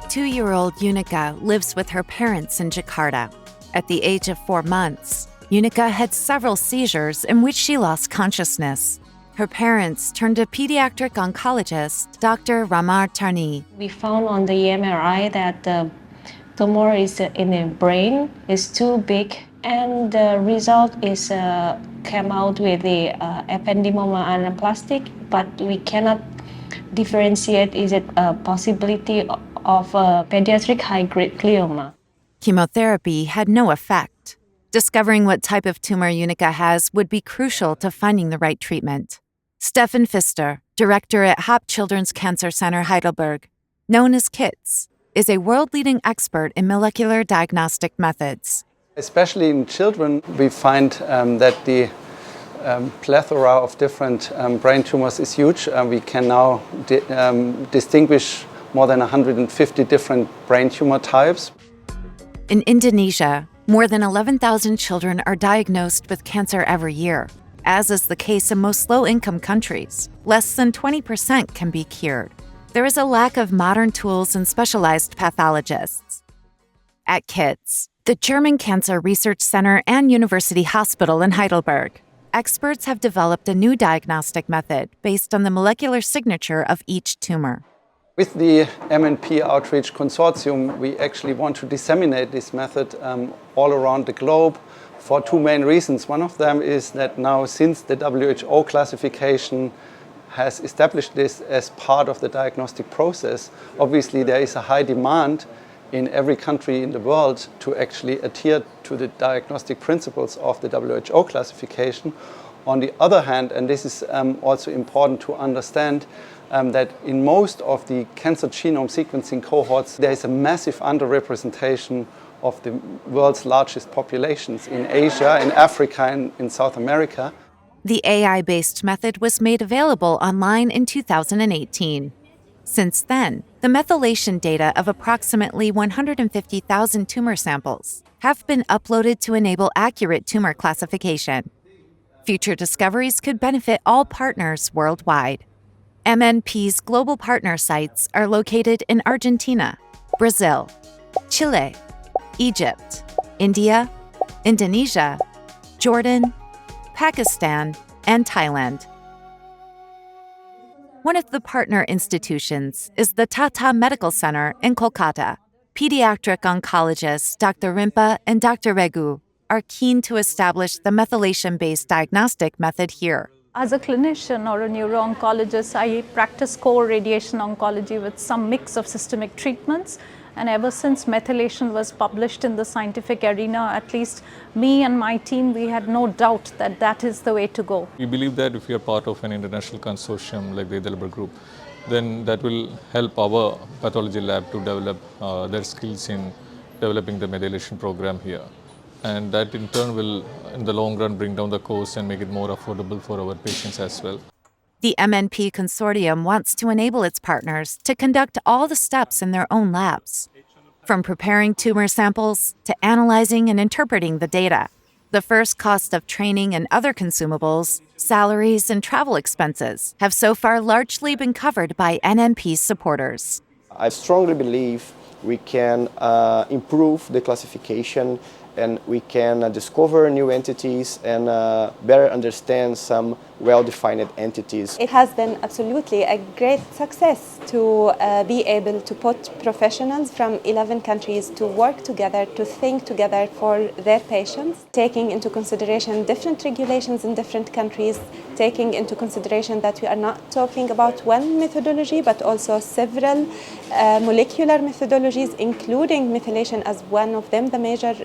2-year-old Eunike lives with her parents in Jakarta. At the age of 4 months, Eunike had several seizures in which she lost consciousness. Her parents turned to pediatric oncologist Dr. Ramar Tarni. We found on the MRI that the tumor is in the brain is too big, and the result is came out with the ependymoma anaplastic, but we cannot differentiate is it a possibility of a pediatric high-grade glioma. Chemotherapy had no effect. Discovering what type of tumor Eunike has would be crucial to finding the right treatment. Stefan Pfister, director at Hopp Children's Cancer Center Heidelberg, known as KiTZ, is a world-leading expert in molecular diagnostic methods. Especially in children, we find that the plethora of different brain tumors is huge. We can now distinguish more than 150 different brain tumor types. In Indonesia, more than 11,000 children are diagnosed with cancer every year. As is the case in most low-income countries, less than 20% can be cured. There is a lack of modern tools and specialized pathologists. At KiTZ, the German Cancer Research Center and University Hospital in Heidelberg, experts have developed a new diagnostic method based on the molecular signature of each tumor. With the MNP Outreach consortium, we actually want to disseminate this method all around the globe for two main reasons. One of them is that now, since the WHO classification has established this as part of the diagnostic process, obviously there is a high demand in every country in the world to actually adhere to the diagnostic principles of the WHO classification. On the other hand, and this is also important to understand, that in most of the cancer genome sequencing cohorts, there is a massive underrepresentation of the world's largest populations in Asia, in Africa, and in South America. The AI-based method was made available online in 2018. Since then, the methylation data of approximately 150,000 tumor samples have been uploaded to enable accurate tumor classification. Future discoveries could benefit all partners worldwide. MNP's global partner sites are located in Argentina, Brazil, Chile, Egypt, India, Indonesia, Jordan, Pakistan, and Thailand. One of the partner institutions is the Tata Medical Center in Kolkata. Pediatric oncologists Dr. Rimpa and Dr. Regu are keen to establish the methylation-based diagnostic method here. As a clinician or a neuro-oncologist, I practice core radiation oncology with some mix of systemic treatments. And ever since methylation was published in the scientific arena, at least me and my team, we had no doubt that that is the way to go. We believe that if we are part of an international consortium like the Heidelberg Group, then that will help our pathology lab to develop their skills in developing the methylation program here. And that in turn will, in the long run, bring down the cost and make it more affordable for our patients as well. The MNP consortium wants to enable its partners to conduct all the steps in their own labs, from preparing tumor samples to analyzing and interpreting the data. The first cost of training and other consumables, salaries, and travel expenses have so far largely been covered by NMP's supporters. I strongly believe we can improve the classification, and we can discover new entities and better understand some well-defined entities. It has been absolutely a great success to be able to put professionals from 11 countries to work together, to think together for their patients, taking into consideration different regulations in different countries, taking into consideration that we are not talking about one methodology, but also several molecular methodologies, including methylation as one of them, the major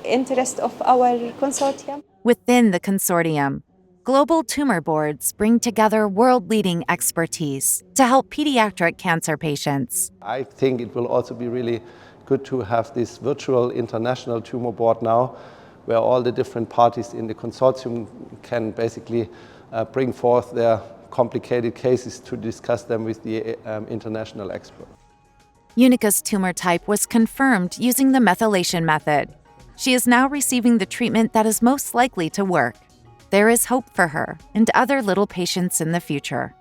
interest of our consortium. Within the consortium, global tumor boards bring together world-leading expertise to help pediatric cancer patients. I think it will also be really good to have this virtual international tumor board now, where all the different parties in the consortium can basically bring forth their complicated cases to discuss them with the international experts. Eunike's tumor type was confirmed using the methylation method. She is now receiving the treatment that is most likely to work. There is hope for her and other little patients in the future.